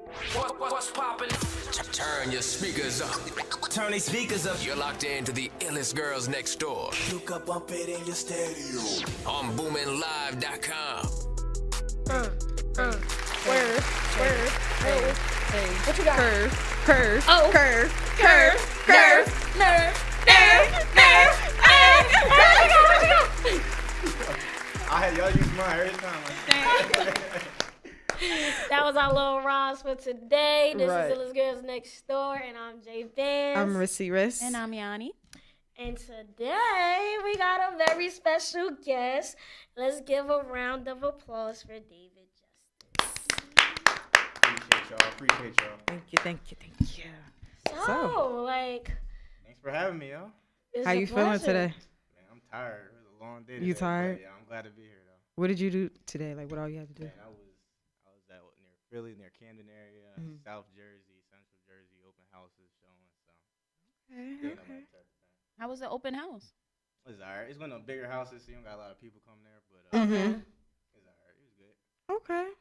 What's poppin'? Turn your speakers up. Turn these speakers up. You're locked into the illest girls next door You can bump it in your stereo. on boominlive.com. Word. What you got? Curve. Oh. Curve. Nerve. I had y'all use mine every time. That was our little rhymes for today. This Right. is Illest Girls Next Door, and I'm Jay Vance. I'm Rissy Riss. And I'm Yanni. And today we got a very special guest. Let's give a round of applause for David Justice. Appreciate y'all. Thank you. So, Thanks for having me, yo. it's How a you feeling pleasure. today? Man, I'm tired. It was a long day You today, but tired? yeah, I'm glad to be here, though. What did you do today? Like, what all you had to do? Man, I was at near Philly, near Camden area, Mhm. South Jersey, Central Jersey, open houses showing. So, Okay. How was the open house? It's alright. It's one of the bigger houses, so you don't got a lot of people come there, but Mm-hmm. it's alright. It was good. Okay.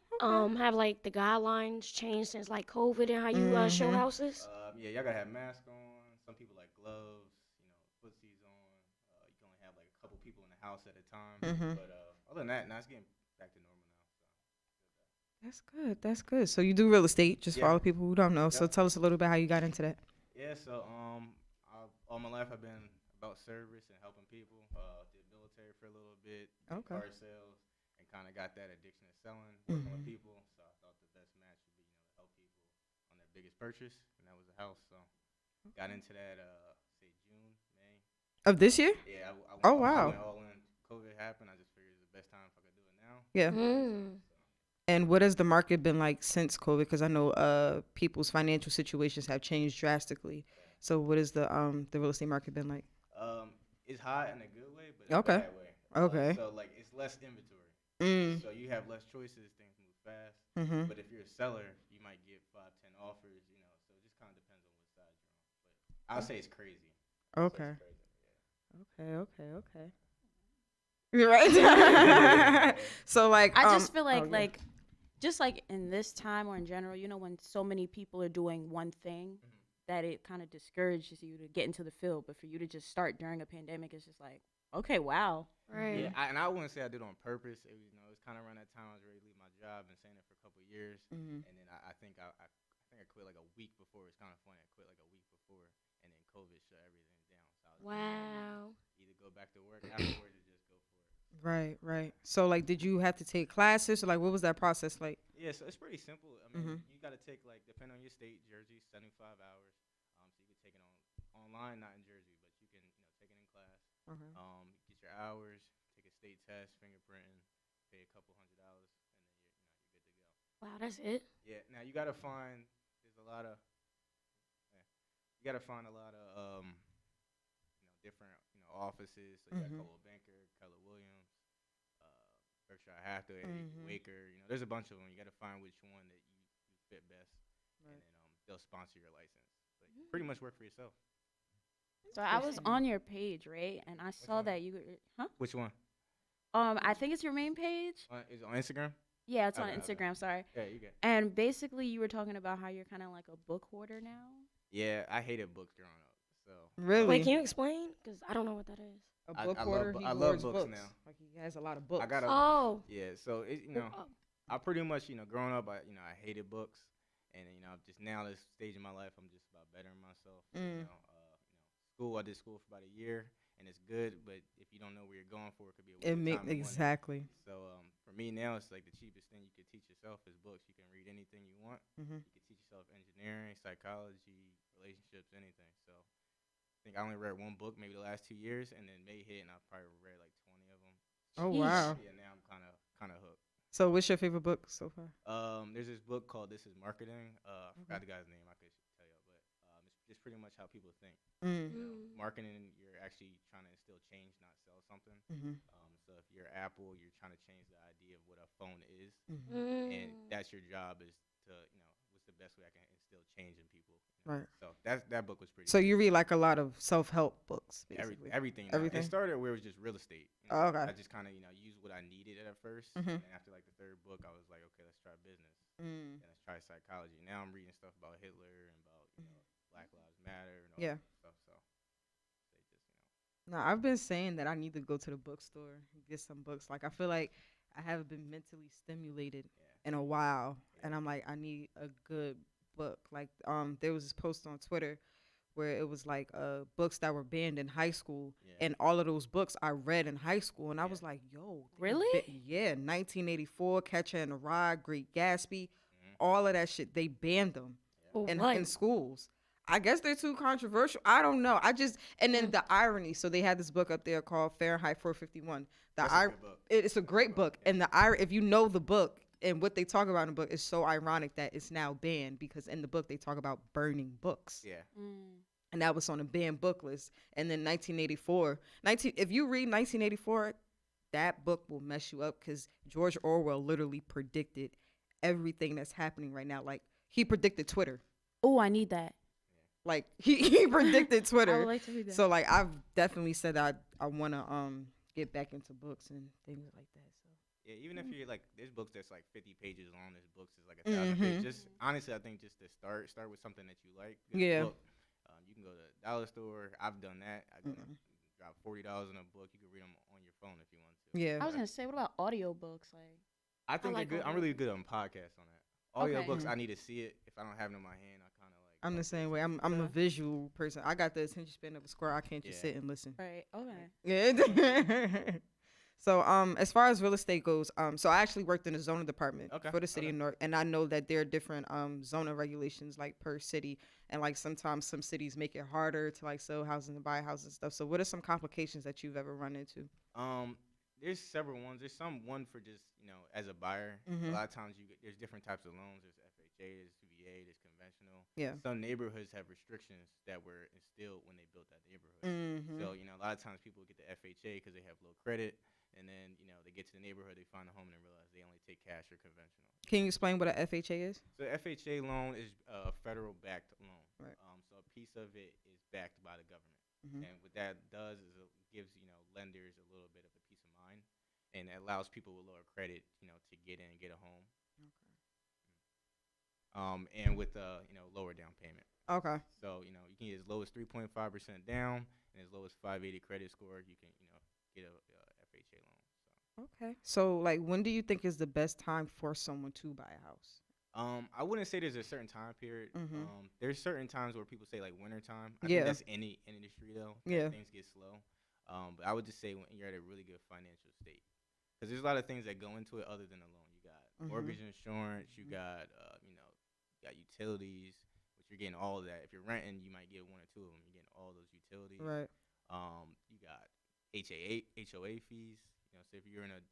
Have the guidelines changed since COVID and how you show Mhm. houses? Yeah, y'all gotta have masks on. Some people like gloves, footsies on. You can only have like a couple people in the house at a time. Mhm. But other than that, now it's getting back to normal now. That's good. So you do real estate, just for Yeah. all the people who don't know. So Yep. tell us a little bit how you got into that. Yeah, so all my life I've been about service and helping people. Did military for a little bit, did Okay. car sales, and kind of got that addiction to selling, working with people. So I thought the best match would be, to help people on their biggest purchase, and that was a house. So got into that, say June, May. Of this year? Yeah, I went, Oh, I wow. went all in. COVID happened. I just figured it was the best time if I could do it now. Yeah. Mm. And what has the market been like since COVID? Because I know people's financial situations have changed drastically. So what has the real estate market been like? It's hot in a good way, but in Okay. a bad way. Okay. So it's less inventory. Mm. So you have less choices. Things move fast. Mhm. But if you're a seller, you might get 5, 10 offers. So it just kind of depends on what side you're on. But I'll say it's crazy. Okay. It's crazy, Okay. You're right. So I just feel oh, yeah. just in this time or in general, when so many people are doing one thing, that it kind of discourages you to get into the field. But for you to just start during a pandemic, it's just like, okay, wow. Right. Yeah, and I wouldn't say I did it on purpose. It was, it's kind of around that time I was ready to leave my job and saying it for a couple of years. Mhm. And then I think I quit like a week before. It's kind of funny. I quit like a week before, and then COVID shut everything down. So I was Wow. either go back to work afterwards or just go for it. Right. So did you have to take classes or what was that process like? Yeah, so it's pretty simple. I mean, Mhm. you got to take depending on your state, Jersey, 75 hours. So you can take it online, not in Jersey, but you can take it in class. Okay. Get your hours, take a state test, fingerprinting, pay a couple $100, and then you're good to go. Wow, that's it? Yeah. Now you gotta find. There's a lot of. Yeah, you gotta find a lot of different offices. So you got Coldwell Banker, Keller Williams, Berkshire Hathaway, Waker. There's a bunch of them. You gotta find which one that you fit best, and then they'll sponsor your license. But you pretty much work for yourself. So I was on your page, right? And I saw one? that you were, Which one? I think it's your main page. Is it on Instagram? Yeah, it's on Okay, okay. Instagram, sorry. Yeah, you get. And basically you were talking about how you're kind of like a book hoarder now. Yeah, I hated books growing up. So Really? Wait, can you explain? Because I don't know what that is. A I book love hoarder. bu- He I love hoards books now. Like he has a lot of books. I got a. Oh. Yeah, so I pretty much growing up I hated books, and just now this stage in my life I'm just about bettering myself. School, I did school for about a year, and it's good, but if you don't know where you're going for, it could be a waste of time and money. Exactly. So for me now, it's like the cheapest thing you could teach yourself is books. You can read anything you want. Mhm. You can teach yourself engineering, psychology, relationships, anything. So I think I only read one book maybe the last 2 years, and then May hit, and I probably read like 20 of them. Oh wow. Yeah, now I'm kind of hooked. So what's your favorite book so far? There's this book called This Is Marketing. I forgot the guy's name. I could tell you, but it's just pretty much how people think. Marketing, you're actually trying to instill change, not sell something. So if you're Apple, you're trying to change the idea of what a phone is, and that's your job is to, what's the best way I can instill change in people. Right. So that book was pretty. So you read like a lot of self-help books, basically. Everything. Everything? It started where it was just real estate. Oh, okay. I just kind of used what I needed at first, and after like the third book, I was like, okay, let's try business. And let's try psychology. Now I'm reading stuff about Hitler and about Black Lives Matter and all Yeah. that stuff. So they just No, I've been saying that I need to go to the bookstore and get some books. Like I feel like I haven't been mentally stimulated Yeah. in a while, and Yeah. I'm like I need a good book. Like there was this post on Twitter where it was like books that were banned in high school, Yeah. and all of those books I read in high school, and I Yeah. was like, yo, Really? yeah, 1984, Catcher in the Rye, Great Gatsby, Mhm. all of that shit, they banned them For in what? schools. I guess they're too controversial. I don't know. And then the irony. So they had this book up there called Fahrenheit 451. That's a good book. It's a great book, and if you know the book and what they talk about in the book, is so ironic that it's now banned because in the book they talk about burning books. Yeah. And that was on a banned book list. And then 1984, if you read 1984, that book will mess you up because George Orwell literally predicted everything that's happening right now. Like he predicted Twitter. Oh, I need that. Like he predicted Twitter. I would like to read that. So like I've definitely said I want to get back into books and things like that. So Yeah, even if you're like, there's books that's like 50 pages long. There's books that's like 1,000 pages. Just honestly, I think just to start with something that you like. Get a Yeah. book. You can go to the dollar store. I've done that. I go drop $40 on a book. You can read them on your phone if you want to. yeah. I was gonna say, what about audiobooks? Like, I think like they're good. I'm audio. really good on podcasts on that. Audiobooks, I need to see it. If I don't have it in my hand, I kind of like. I'm the same way. I'm a visual person. I got the attention span of a squirrel. I can't just Yeah. sit and listen. right? Okay. Yeah. So as far as real estate goes, so I actually worked in the zoning department Okay, for the city okay. of Newark, and I know that there are different zoning regulations like per city, and like sometimes some cities make it harder to like sell houses and buy houses and stuff. So what are some complications that you've ever run into? There's several ones. There's one for just as a buyer. A lot of times there's different types of loans. There's FHA, there's VA, there's conventional. Yeah. Some neighborhoods have restrictions that were instilled when they built that neighborhood. So a lot of times people get the FHA because they have low credit, and then they get to the neighborhood, they find a home, and they realize they only take cash or conventional. Can you explain what a FHA is? So FHA loan is a federal backed loan. Right. So a piece of it is backed by the government. Mhm. And what that does is it gives lenders a little bit of a peace of mind, and it allows people with lower credit to get in and get a home. And with lower down payment. Okay. So you can get as low as 3.5% down, and as low as 580 credit score, you can get a FHA loan. So. Okay. So like, when do you think is the best time for someone to buy a house? I wouldn't say there's a certain time period. There's certain times where people say like winter time. I Yeah. think that's any industry though. that Yeah. Things get slow. But I would just say when you're at a really good financial state, because there's a lot of things that go into it other than a loan. You got mortgage insurance. You got you got utilities, which you're getting all of that. If you're renting, you might get one or two of them. You're getting all those utilities. Right. You got HOA fees. So if you're in a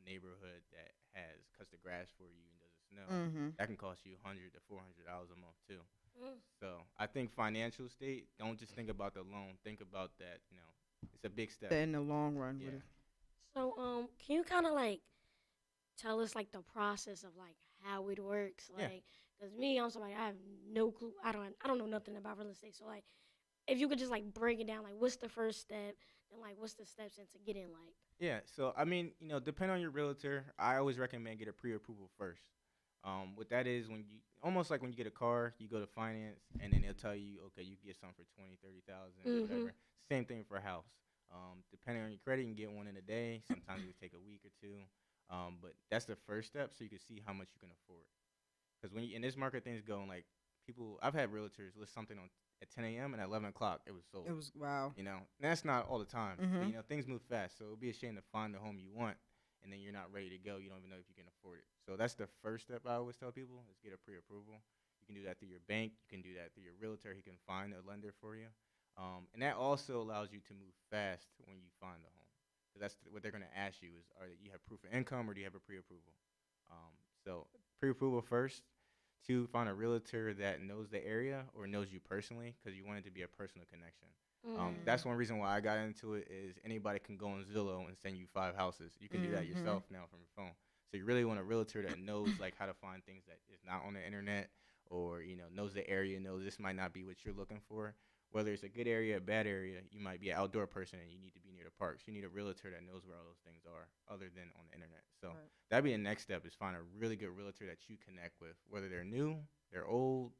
neighborhood that cuts the grass for you and does it snow, that can cost you $100 to $400 a month too. So I think financial state. Don't just think about the loan. Think about that. It's a big step. In the long run. Yeah. With it. So can you kind of like tell us like the process of like how it works? Yeah. Like, cause me, I'm somebody I have no clue. I don't know nothing about real estate. So like, if you could just like break it down, like what's the first step, and like what's the steps into getting like. Yeah, so I mean, depending on your realtor, I always recommend get a pre-approval first. What that is, when you almost like when you get a car, you go to finance, and then they'll tell you, okay, you can get some for 20, 30,000, whatever. Same thing for a house. Depending on your credit, you can get one in a day. Sometimes it can take a week or two. But that's the first step, so you can see how much you can afford. Because when in this market, things go like people. I've had realtors list something on at 10 a.m. and at 11 o'clock it was sold. It was wow. And that's not all the time. But, things move fast, so it would be a shame to find the home you want, and then you're not ready to go. You don't even know if you can afford it. So that's the first step I always tell people is get a pre-approval. You can do that through your bank. You can do that through your realtor. He can find a lender for you. And that also allows you to move fast when you find the home. Because that's what they're going to ask you is, you have proof of income or do you have a pre-approval? So pre-approval first. 2, find a realtor that knows the area or knows you personally because you want it to be a personal connection. That's one reason why I got into it is anybody can go on Zillow and send you 5 houses. You can do that yourself now from your phone. So you really want a realtor that knows like how to find things that is not on the internet or knows the area, knows this might not be what you're looking for. whether it's a good area, a bad area, you might be an outdoor person and you need to be near the parks. You need a realtor that knows where all those things are, other than on the internet. So Right. that'd be the next step, is find a really good realtor that you connect with, whether they're new, they're old,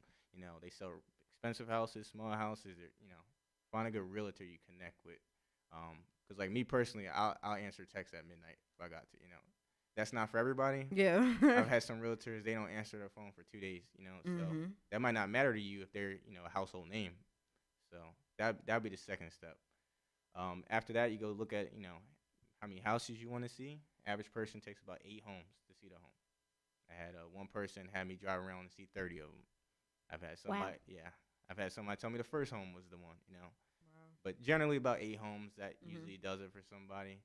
they sell expensive houses, small houses, find a good realtor you connect with. Cause like me personally, I'll answer texts at midnight if I got to. That's not for everybody. Yeah. I've had some realtors, they don't answer their phone for 2 days. So Mhm. that might not matter to you if they're a household name. So that'd be the second step. After that, you go look at how many houses you want to see. Average person takes about 8 homes to see the home. I had one person had me drive around and see 30 of them. I've had somebody, yeah, I've had somebody tell me the first home was the one. But generally about 8 homes, that usually does it for somebody.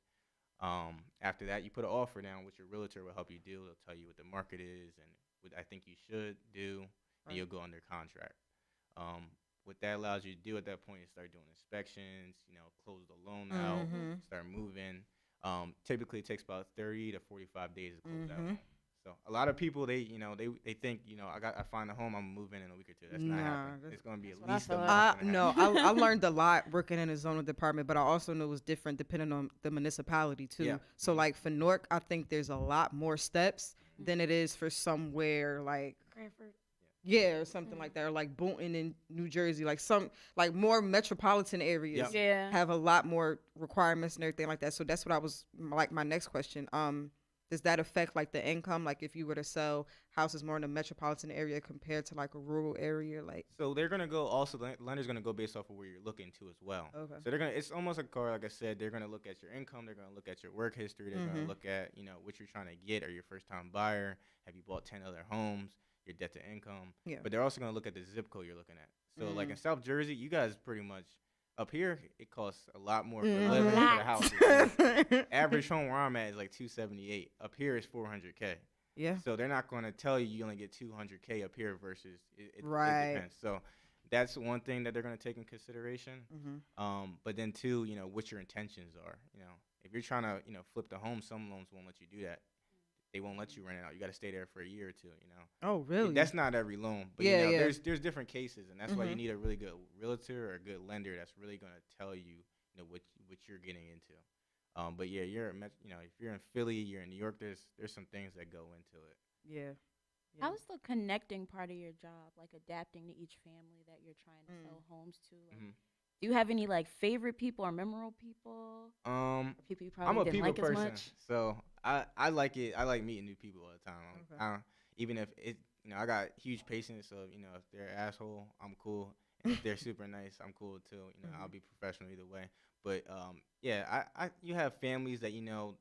After that, you put an offer down, which your realtor will help you do. They'll tell you what the market is and what I think you should do, and you'll go under contract. What that allows you to do at that point is start doing inspections, close the loan out, start moving. Typically, it takes about 30 to 45 days to close that loan. So a lot of people, they think, I find a home, I'm moving in a week or two. That's not happening. It's going to be at least a month. No, I learned a lot working in the zoning department, but I also knew it was different depending on the municipality too. Yeah. So like for Newark, I think there's a lot more steps than it is for somewhere like Cranford. yeah, or something like that, or like Boonton in New Jersey, like some like more metropolitan areas Yeah. have a lot more requirements and everything like that. So that's what I was like my next question. Does that affect like the income? Like if you were to sell houses more in a metropolitan area compared to like a rural area, like So they're gonna go. Also, the lender's gonna go based off of where you're looking to as well. Okay. So they're gonna. It's almost like a car. Like I said, they're gonna look at your income. They're gonna look at your work history. They're gonna look at what you're trying to get. Are you a first time buyer? Have you bought 10 other homes? Your debt to income. Yeah. But they're also gonna look at the zip code you're looking at. So like in South Jersey, you guys pretty much up here. It costs a lot more for living for the houses. Average home where I'm at is like 278. Up here is 400K. yeah, So they're not going to tell you only get 200K up here versus it Right. depends. So that's one thing that they're going to take in consideration. But then two, what your intentions are. If you're trying to flip the home, some loans won't let you do that. They won't let you rent it out. You got to stay there for a year or two. Oh really? That's not every loan, but Yeah, yeah. there's different cases, and that's why you need a really good realtor or a good lender that's really going to tell you what you're getting into. But yeah, if you're in Philly, you're in New York. There's some things that go into it. yeah. How's the connecting part of your job, like adapting to each family that you're trying to sell homes to? Like, do you have any like favorite people or memorable people? Or people you I'm probably a didn't people like person, as much? so I like it. I like meeting new people all the time. Even if it, I got huge patience. So if they're an asshole, I'm cool. And if they're super nice, I'm cool too. I'll be professional either way. But yeah, you have families that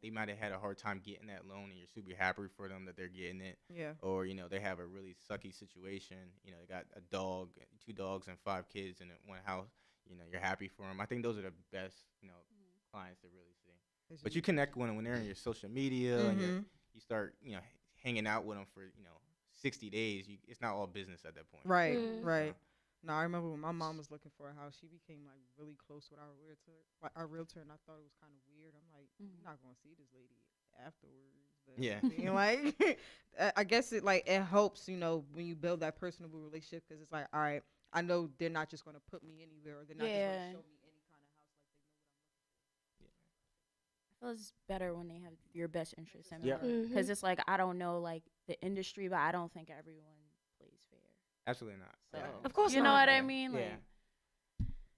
they might have had a hard time getting that loan, and you're super happy for them that they're getting it. Yeah. Or they have a really sucky situation. They got a dog, 2 dogs, and 5 kids in one house. You're happy for them. I think those are the best clients to really see. But you connect when they're in your social media, and you start hanging out with them for 60 days. It's not all business at that point. Right, right. No, I remember when my mom was looking for a house, she became like really close with our realtor, and I thought it was kind of weird. I'm like, you're not gonna see this lady afterwards. But Yeah. like I guess it helps, when you build that personable relationship, because it's like, all right, I know they're not just gonna put me anywhere, or they're not just gonna show me any kind of house. Like they know what I'm looking for. I feel it's better when they have your best interest in Yep. mind. Because it's like, I don't know like the industry, but I don't think everyone plays fair. Absolutely not. So, Yeah. Of course you know not. what I mean? Like,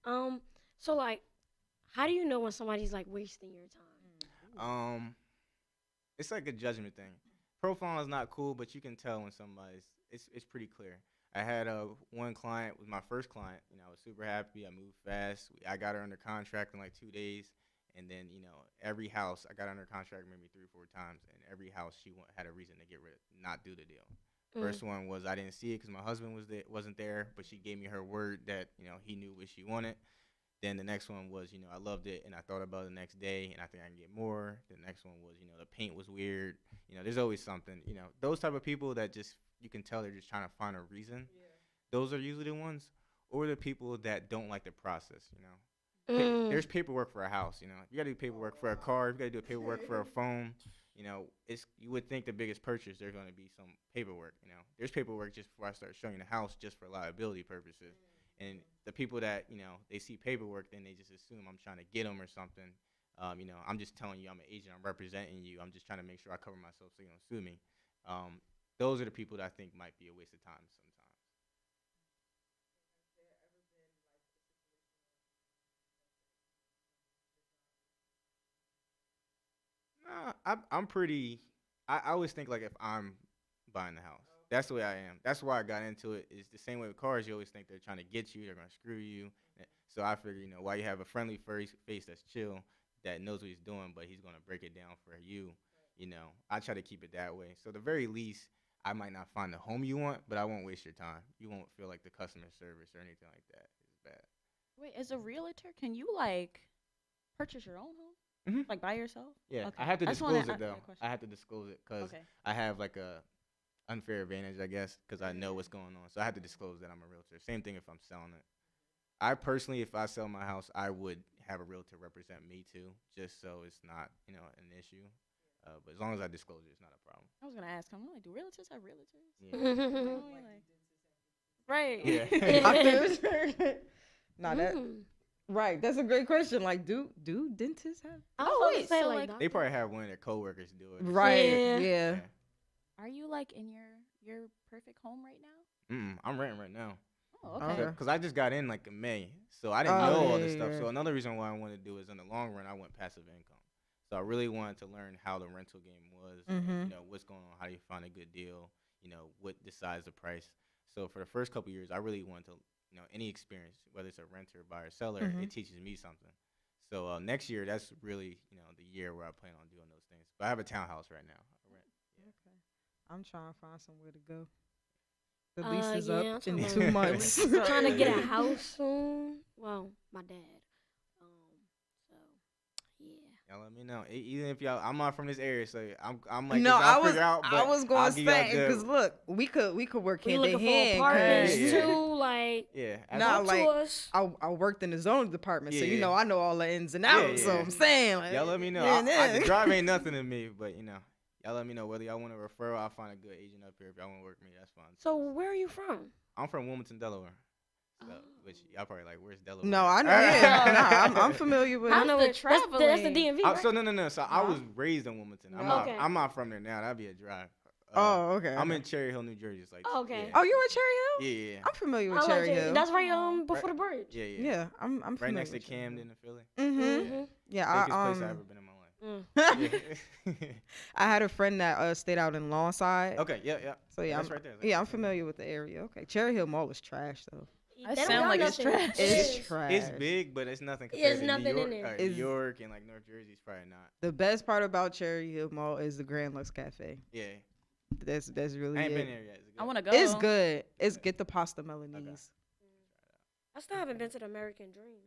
Yeah. So like, how do you know when somebody's like wasting your time? It's like a judgment thing. Profiling is not cool, but you can tell when somebody's. It's pretty clear. I had one client, was my first client. I was super happy. I moved fast. I got her under contract in like 2 days, and then every house I got under contract maybe 3 or 4 times, and every house she had a reason to get rid of, not do the deal. First one was I didn't see it because my husband wasn't there, but she gave me her word that he knew what she wanted. Then the next one was I loved it and I thought about it the next day and I think I can get more. The next one was the paint was weird. There's always something. Those type of people that just you can tell they're just trying to find a reason. Yeah. Those are usually the ones, or the people that don't like the process. There's paperwork for a house. You got to do paperwork for a car. You got to do paperwork for a phone. You would think the biggest purchase there's going to be some paperwork. There's paperwork just before I start showing you the house just for liability purposes. And the people that, they see paperwork, then they just assume I'm trying to get them or something. I'm just telling you I'm an agent. I'm representing you. I'm just trying to make sure I cover myself so you don't sue me. Those are the people that I think might be a waste of time sometimes. I'm pretty. I always think like if I'm buying the house, that's the way I am. That's why I got into it. It's the same way with cars. You always think they're trying to get you. They're gonna screw you. So I figure, while you have a friendly face that's chill, that knows what he's doing, but he's gonna break it down for you. I try to keep it that way. So the very least, I might not find the home you want, but I won't waste your time. You won't feel like the customer service or anything like that is bad. Wait, as a realtor, can you like purchase your own home? Mhm. Like by yourself? Yeah, Okay. I have to just wanna disclose it ask that though. question. I have to disclose it because Okay. I have like a unfair advantage, I guess, because I know what's going on. So I have to disclose that I'm a realtor. Same thing if I'm selling it. I personally, if I sell my house, I would have a realtor represent me too, just so it's not, an issue. But as long as I disclose it, it's not a problem. I was gonna ask him, like, do realtors have realtors? Yeah. You know, right. Yeah. Nah, that right. That's a great question. Like, do dentists have? I was Oh, about to wait, say, so, like, like, They probably have one of their coworkers do it. Right. Yeah. Yeah. Are you like in your perfect home right now? I'm renting right now. Oh, okay. Okay. Because I just got in like in May, so I didn't Oh, know all yeah, this stuff. yeah. So another reason why I wanted to do is in the long run, I want passive income. So I really wanted to learn how the rental game was, Mhm. what's going on, how do you find a good deal, what decides the price. So for the first couple years, I really wanted to, any experience, whether it's a renter, buyer, seller, Mhm. it teaches me something. So next year, that's really, the year where I plan on doing those things. But I have a townhouse right now. I rent. Yeah. Okay. I'm trying to find somewhere to go. The lease is yeah, I'm up trying in to- 2 months. trying to get a house soon. Well, my dad. So yeah. Y'all let me know. Even if I'm not from this area, so I'm like, No, this, I'll I was figure out, I but was I'll going to give y'all say good- because look, we could work We hand looking in for hand. apartments 'cause Yeah. too. Like, Yeah. Nah, talk like, to us. I worked in the zoning department, so Yeah. I know all the ins and Yeah, outs. So yeah. I'm saying, like, Y'all let me know. yeah, The drive ain't nothing to me, but y'all let me know whether y'all want a referral. I'll find a good agent up here. If y'all want to work with me, that's fine. So where are you from? I'm from Wilmington, Delaware. So, which y'all probably like, where's Delaware? No, I know. Yeah, nah, I'm familiar with. I How's know the that's the traveling? DMV, Oh, right? so no. So I was raised in Wilmington. Okay. I'm not from there now. That'd be a drive. Oh, okay. I'm okay. in Cherry Hill, New Jersey. It's like, Oh, okay. Yeah. Oh, you in Cherry Hill? Yeah. I'm familiar I with like Cherry it. Hill. That's right before the bridge. Yeah. Yeah, I'm familiar. Right next to with Cherry Hill. Camden and Philly. Mm-hmm. Yeah, Safest place I've ever been in my life. Yeah. I had a friend that stayed out in Lawnside. Okay. Yeah. So yeah, That's I'm, right there. yeah, I'm familiar with the area. Okay, Cherry Hill Mall is trash though. That They don't sound got like it's nothing. trash. It's It's trash. It's big, but it's nothing There's compared to New nothing in York. there. New It's- York and like North Jersey's probably not. The best part about Cherry Hill Mall is the Grand Lux Cafe. Yeah. That's really I ain't it. been there yet. Is it I good? want to go. It's good. It's get the pasta Milanese. I still haven't been to the American Dream.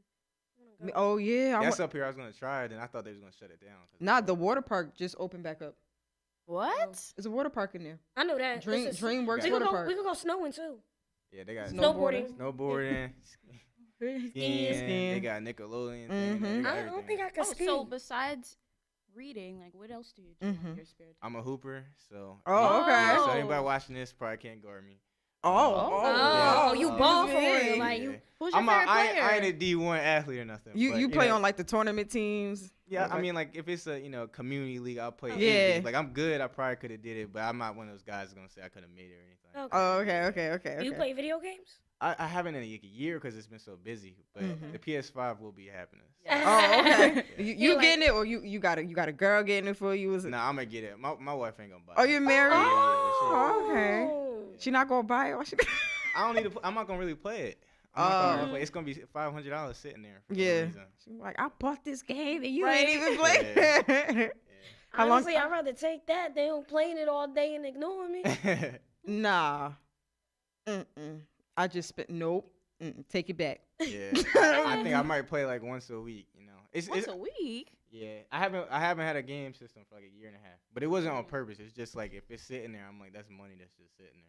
I wanna go. Oh yeah, That's up here. I was gonna try it, and I thought they was gonna shut it down. 'cause Nah, the water park just opened back up. What? There's a water park in there. I know that. DreamWorks We water could park. go snowing too. Yeah, they got Snowboarding. snowboarding, skiing. They got Nickelodeon. Thing, they Mhm. got I don't everything. think I can Oh, ski. so besides reading, like, what else do you do in Mhm. your spare time? I'm a hooper, so. Oh, okay. Yeah, so Oh. anybody watching this probably can't guard me. Oh, you ball for yeah. it. Like, you. Who's your I'm favorite player? I ain't a D1 athlete or nothing. You but, you play know, on like the tournament teams. Yeah, Okay. I mean, like if it's a community league, I'll play. Yeah. League. Like I'm good. I probably could have did it, but I'm not one of those guys gonna say I could have made it or anything. Oh, okay. You play video games? I haven't in a year because it's been so busy. But Mhm. the PS5 will be happening. Oh, okay. Yeah. You like- getting it, or you got a girl getting it for you? Is it? Nah, I'm gonna get it. My wife ain't gonna buy it. Oh, you're married? Yeah, Oh, okay. Oh. She not gonna buy it? Why she? I don't need to. I'm not gonna really play it. It's gonna be $500 sitting there. For Yeah. No reason. She like, I bought this game and you Right. ain't even played. Yeah. How long- Honestly, I'd rather take that than playing it all day and ignoring me. Nah. I just spent. Nope. Take it back. Yeah. I think I might play like once a week. Once a week? Yeah, I haven't had a game system for like a year and a half, but it wasn't on purpose. It's just like if it's sitting there, I'm like, that's money that's just sitting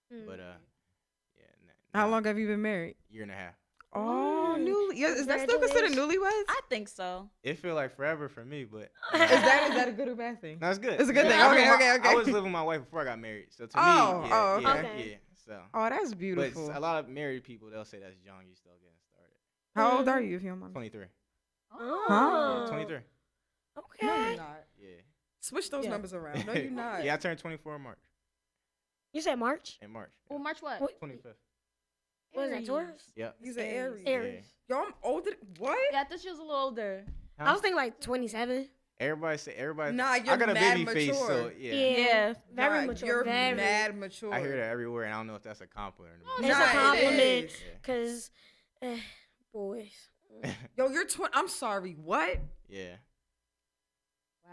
there. But yeah. How long have you been married? Year and a half. Oh, newly. Yeah, is that still considered newlyweds? I think so. It feel like forever for me, but Is that a good or bad thing? no, it's good. It's a good thing. I mean, Okay. I was living with my wife before I got married, so to Oh, me, oh, yeah, okay. yeah. So, Oh, that's but beautiful. a lot of married people, they'll say that's young. You still getting started. How old are you, if you don't mind? 23. Oh. Yeah, 23. Okay. No, you're not. Yeah. Switch those Yeah. numbers around. No, you're not. Yeah, I turned 24 in March. You said March? In March. Well, March what? What? 25th. What is that, Taurus? Yeah. He's an Aries. Aries. Yo, I'm older. What? Yeah, I thought she was a little older. I was thinking like 27. Everybody. Nah, I you're got a mad baby face, so mature. yeah. Yeah. Very Nah, mature. You're very. mad mature. I hear that everywhere, and I don't know if that's a compliment or It's not. a Nah, it compliment. is. Because, boys. Yo, you're 20. I'm sorry. What? Yeah. Wow.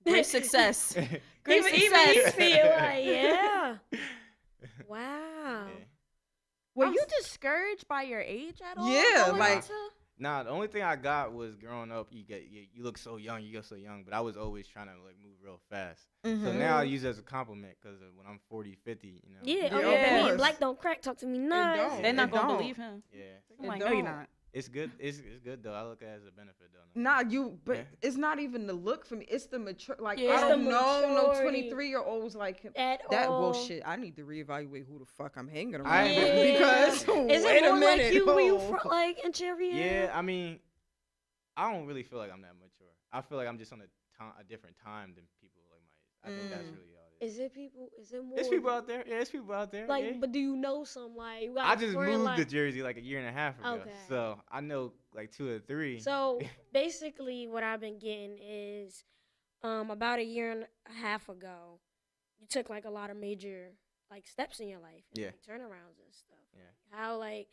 Great success. Great Even he success. feel like, yeah. Wow. Yeah. Were you discouraged by your age at all? Yeah, going like- into- Nah, the only thing I got was growing up. You look so young. You get so young, but I was always trying to like move real fast. So now I use it as a compliment because when I'm 40, 50, you know. Yeah, Yeah, oh, of yeah. course. Black don't crack. Talk to me nice. don't. They're not It gonna don't. believe him. Yeah. I'm It like, no, you're don't. not. It's good. It's good though. I look at it as a benefit though. Nah, but Yeah. it's not even the look for me. It's the mature. Like, Yeah, it's I the don't know no maturity. 23-year-olds like him. At That all. bullshit. I need to reevaluate who the fuck I'm hanging around I- with because Is wait it a more minute. like you when you oh. like in Cheerio? Yeah, I mean, I don't really feel like I'm that mature. I feel like I'm just on a different time than people like my age. I think that's really all it is. Is it people? Is it more? There's people out there. Yeah, there's people out there. Like, yeah. but do you know some like? You got I a just friend, moved like, to Jersey like a year and a half ago, Okay. so I know like 2 or 3. So basically, what I've been getting is, about a year and a half ago, you took like a lot of major like steps in your life, and, Yeah. like, turnarounds and stuff. Yeah. How like,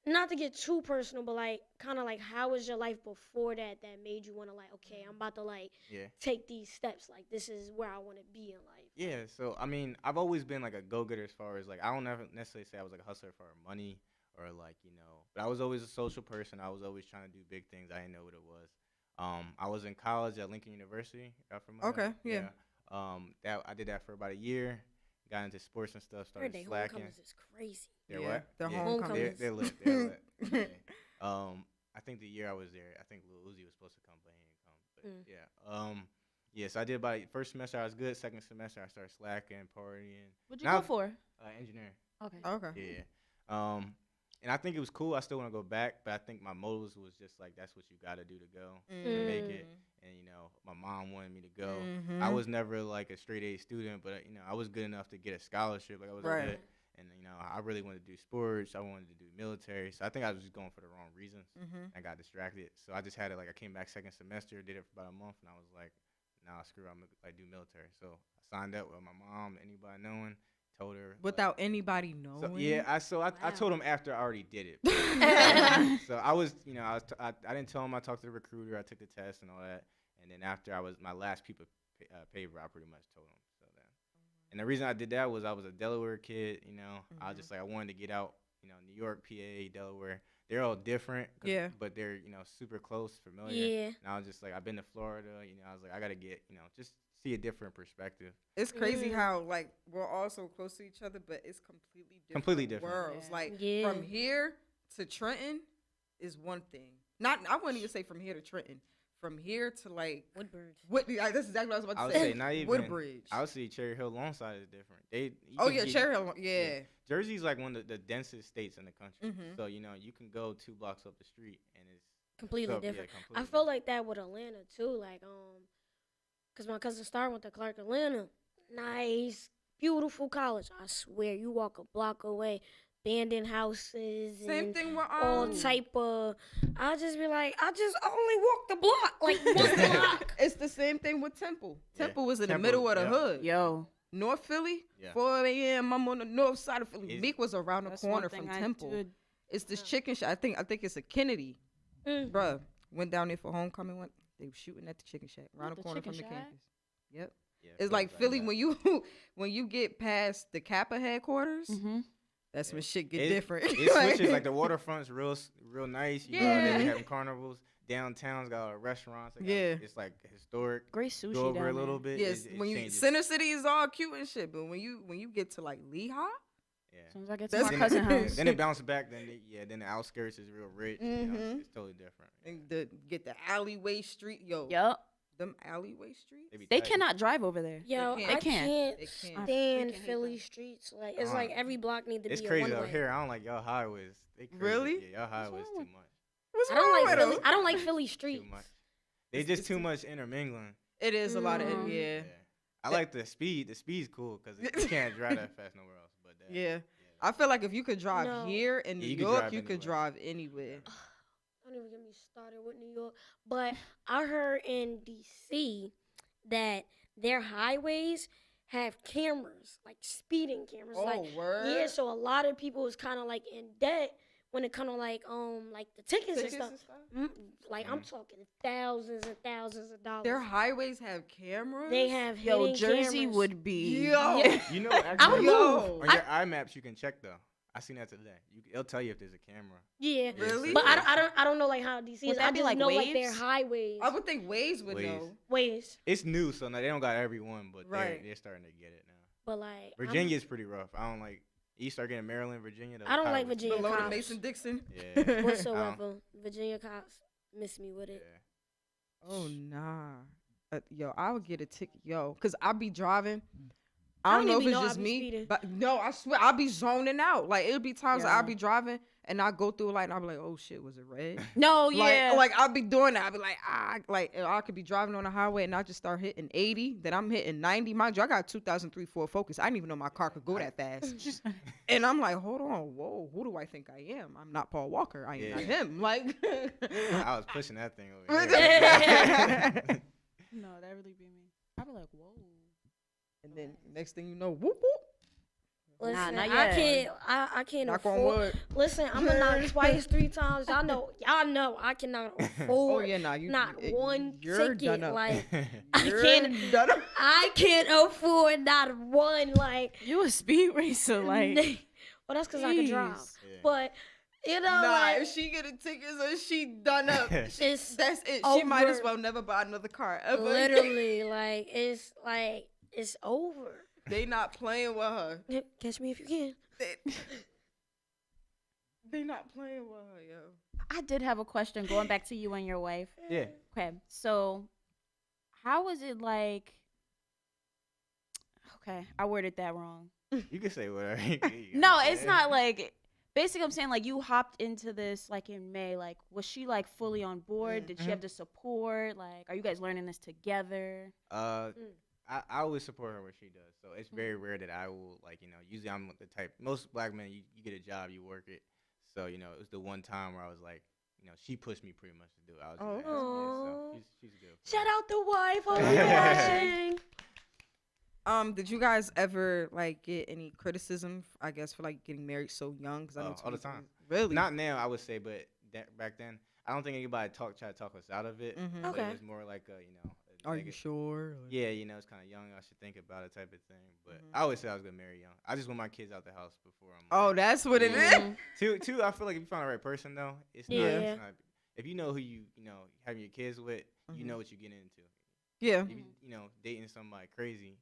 not to get too personal, but like kind of like how was your life before that made you want to like, okay, I'm about to like Yeah. take these steps. Like this is where I want to be in life. Yeah, so I mean, I've always been like a go-getter as far as like I don't ever necessarily say I was like a hustler for money or like but I was always a social person. I was always trying to do big things. I didn't know what it was. I was in college at Lincoln University. Okay, yeah. That I did that for about a year. Got into sports and stuff. Heard Started they slacking. homecomings is crazy. They're Yeah, what? the Yeah. homecomings. They're lit. They're lit. Yeah. I think the year I was there, I think Lil Uzi was supposed to come, but he didn't come. But yeah. Yeah, so I did about first semester I was good. Second semester I started slacking, partying. What'd you Now- go for? Engineering. Okay. Okay. Yeah. And I think it was cool. I still want to go back, but I think my motives was just like that's what you got to do to go to make it. And my mom wanted me to go. I was never like a straight A student, but I was good enough to get a scholarship. Like I was Right. good. And I really wanted to do sports. I wanted to do military. So I think I was just going for the wrong reasons. I got distracted. So I just had it like I came back second semester, did it for about a month, and I was like, nah, screw it, I'm gonna like do military. So I signed up with my mom, anybody knowing, told her Without anybody knowing. so yeah, I told him after I already did it. So I was, I didn't tell him. I talked to the recruiter. I took the test and all that. And then after my last paper, I pretty much told him. So then, and the reason I did that was I was a Delaware kid. I was just like I wanted to get out. New York, PA, Delaware. They're all different. Yeah. But they're super close, familiar. Yeah. And I was just like I've been to Florida. I was like I gotta get just see a different perspective. It's crazy how like we're all so close to each other, but it's completely different worlds. Yeah. Like Yeah. from here to Trenton is one thing. I wouldn't even say from here to Trenton. From here to like Woodbridge. that's exactly what I was about I to would say. say not even Woodbridge. I would say Cherry Hill Longside is different. Cherry Hill. Yeah. Jersey's like one of the densest states in the country. Mhm. So you can go 2 blocks up the street and it's Completely so- yeah, different. completely I felt like that with Atlanta too. Like cause my cousin Star went to Clark Atlanta. Nice, beautiful college. I swear, you walk a block away, abandoned houses. Same and thing with all type of. I just be like, I just only walked the block, like one block. It's the same thing with Temple. Yeah. Temple was in the Temple, middle of the yeah. hood. Yo, North Philly, Yeah. 4 a.m. I'm on the north side of Philly. It's- Meek was around the that's corner one thing from I Temple. did. It's this chicken shop. I think it's a Kennedy. Mm. Bruh, went down there for homecoming. They were shooting at the chicken shack around At the the corner from chicken the shack? campus. Yep. Yeah, It's like Philly that. when you get past the Kappa headquarters. Mm-hmm. That's when shit get It- different. It switches like the waterfront's real nice. You know, Yeah. they have carnivals. Downtown's got restaurants. Yeah. It's like historic. Great sushi Go over down a little there. bit. yes, it when you changes. Center City is all cute and shit, but when you get to like Lehigh, Yeah. As soon as I get to That's my Then cousin it, house. then it bounces back. Then the outskirts is real rich. Mhm. It's totally different. and get the alleyway street, yo. Yup. them alleyway streets. They cannot drive over there. Yo, can't. I They can't. can't They can't. I stand freaking hate Philly them. streets. Like it's like every block need to It's be a crazy one out way. here. I don't like y'all highways. They crazy. Really? Yeah, y'all highways too much. What's I don't wrong like with Philly. them? I don't like Philly Too streets. much. They just too much intermingling. It is a lot of Mm. yeah. I like the speed. The speed's cool because you can't drive that fast nowhere else. But that, Yeah. I feel like if you could drive No. here in New Yeah, you could York, drive you could anywhere. drive anywhere. Don't even get me started with New York. But I heard in DC that their highways have cameras, like speeding cameras. Oh, like word? yeah, so a lot of people is kind of like in debt when it comes to like the tickets, Tickets and and stuff. stuff? Like I'm talking thousands and thousands of dollars. Their highways have cameras. they have Yo, hidden Jersey cameras. would be. Yo. Yeah. You know, I'm actually, Yo. on your iMaps you can check though. I seen that today. It'll tell you if there's a camera. Yeah, Really? but I don't know like how DC Would is. that I be just like know like their waves? highways. I would think Waze would Waze. know. ways, It's new, so now they don't got every one, but Right. they're starting to get it now. but like Virginia's pretty rough. I don't like. You start getting Maryland, Virginia. those I don't like highways- Virginia Below the cops. Mason Dixon. Yeah. whatsoever. Virginia cops miss me with Yeah. it. Oh nah. Yo, I would get a ticket, yo, cause I be driving. I I don't don't know if even it's know I just be me, speeding. but no, I swear I be zoning out. Like it'll be times that I Yeah. be driving and I go through a light and I be like, oh shit, was it red? No, Like, yeah. like I'll be doing that. I'll be like, I could be driving on the highway and I just start hitting 80. Then I'm hitting 90. Mind you, I got a 2003 Ford Focus. I didn't even know my car could go that fast. And I'm like, hold on, whoa, who do I think I am? I'm not Paul Walker. I am Yeah. not him. Like, I was pushing that thing over here. No, that really be me. I'd be like, whoa. and then next thing you know, whoop whoop. Listen, not I yet. can't Knock on afford. wood. Listen, I'm gonna knock twice, 3 times. Y'all know I cannot Oh afford yeah, nah, you not one you're ticket. done up. Like You're I can't. done up. I can't afford not one. Like You a speed racer, like. well, that's because I can drive. Jeez. Yeah. But you know, Nah, like if she get a ticket, so she done up. it's That's it. She might as over. well never buy another car ever. literally like it's over. They not playing with her. Catch me if you can. They not playing with her, yo. I did have a question going back to you and your wife. Yeah. Okay, so how was it like? Okay, I worded that wrong. You can say whatever. No, it's not like. Basically, I'm saying like you hopped into this like in May. Like, was she like fully on board? Did she have the support? Like, are you guys learning this together? I always support her what she does. So it's very rare that I will usually I'm the type most black men you get a job, you work it. So, it was the one time where I was like, she pushed me pretty much to do it. I was just asking, so she's good. Shout out the wife. Oh my Yeah. gosh. Did you guys ever like get any criticism? I guess for like getting married so young? Because I know All the 22 time. Really? Not now, I would say, but back then, I don't think anybody tried to talk us out of it. Mhm. But Okay. it was more like a Are you negative- sure? Yeah, it's kind of young. I should think about it type of thing. But Mhm. I always say I was gonna marry young. I just want my kids out the house before I'm. Oh, like- that's what it is. Mhm. Two. I feel like if you find the right person though, it's not. Yeah. It's not if you know who you having your kids with, you Mhm. know what you're getting into. Yeah. If you dating somebody crazy,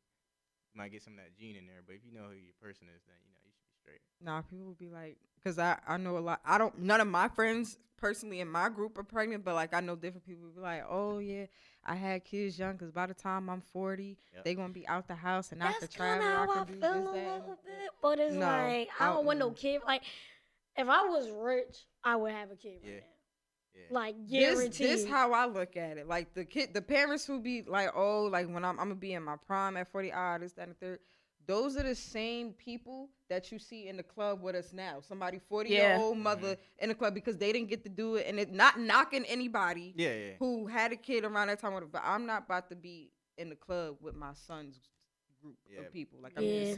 you might get some of that gene in there. But if you know who your person is, then you should be straight. Nah, people will be like, because I know a lot. None of my friends personally in my group are pregnant, but like I know different people will be like, oh yeah, I had kids young because by the time I'm 40, Yep. they gonna be out the house and not That's to kind travel. of how I I can do feel this, a that. little bit, but it's No, like I don't want no mm-mm. kid. Like if I was rich, I would have a kid Yeah. right now. Yeah. Like This guaranteed. how I look at it. Like the parents who be like, oh, like when I'm gonna be in my prime at 40, this, that, and the third. Those are the same people that you see in the club with us now. Somebody 40-year-old mother in the club because they didn't get to do it, and it's not knocking anybody Yeah. who had a kid around that time. But I'm not about to be in the club with my son's group Yeah. of people. Like Yeah.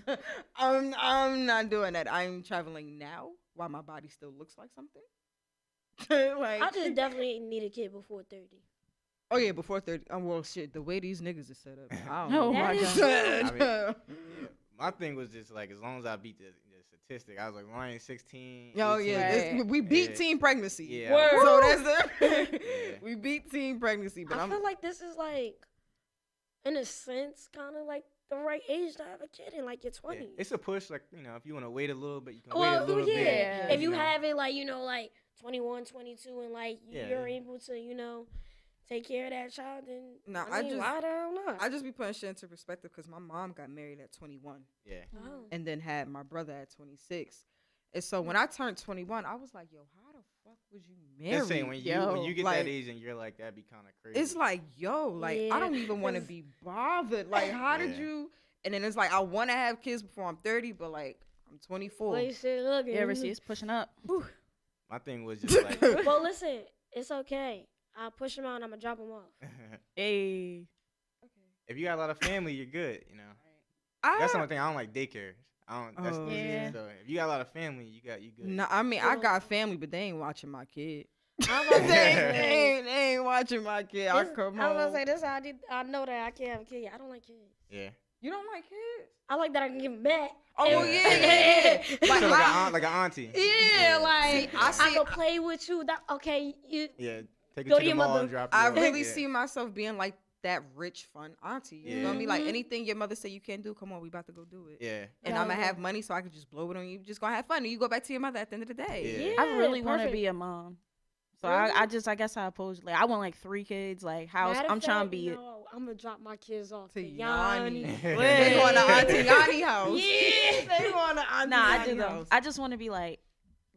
I'm not doing that. I'm traveling now while my body still looks like something. Like I just definitely need a kid before 30. oh yeah, before 30. Well, shit, the way these niggas are set up, I don't Oh know. my That God. Yeah. My thing was just like as long as I beat the statistic, I was like, when I ain't 16. Oh 18, yeah, Right. we beat Yeah. teen pregnancy. Yeah. Word. So that's the Yeah. we beat teen pregnancy, but I I'm feel like this is like, in a sense, kind of like the right age to have a kid in, like your 20s. Yeah. It's a push, like if you want to wait a little bit, you can wait Well, a little yeah. bit. If you have it, like, like 21, 22, and like Yeah, you're yeah. able to, take care of that child, then No, I mean, why the hell not? I just be putting shit into perspective because my mom got married at 21 Yeah. Oh. and then had my brother at 26. And so when I turned 21, I was like, yo, how the fuck was you married? That's saying when you get like, that age and you're like, that'd be kind of crazy. it's like, yo, like, I Yeah, don't even want to 'cause- be bothered. Like, how did Yeah. you? And then it's like, I want to have kids before I'm 30, but like, I'm 24. Wait, shit, look. You ever see it's pushing up? My thing was just like, Well, listen, it's okay. I'll push him out and I'm gonna drop him off. Hey. if you got a lot of family, you're good. You know, I, that's the only thing I don't like daycares. I don't. That's Oh, yeah. So if you got a lot of family, you good. No, I mean, I got family, but they ain't watching my kid. I'm they, about to say, they ain't watching my kid. I this- come I was home. gonna say this. I know that I can't have a kid. I don't like kids. Yeah. You don't like kids? I like that I can give them back. Oh And- yeah. So like, I- like an auntie. Yeah, like I I see- can play with you. That okay? You Yeah. Take it Go to to the your mall mother. and drop. I you off. really Yeah. see myself being like that rich, fun auntie. You Yeah. know me? Like Mhm. anything your mother say you can't do, come on, we about to go do it. Yeah. And I'm gonna have money so I can just blow it on you. Just gonna have fun. And you go back to your mother at the end of the day. Yeah. I really want to perfect. be a mom. So Really? I guess I oppose, like, I want like 3 kids, like house. Matter of I'm trying to fact, be no, I'm gonna drop my kids off To to Yanni. Yanni. They going to Auntie Yanni house. Yeah. They going to Auntie Nah, I Yanni do though. house. I just want to be like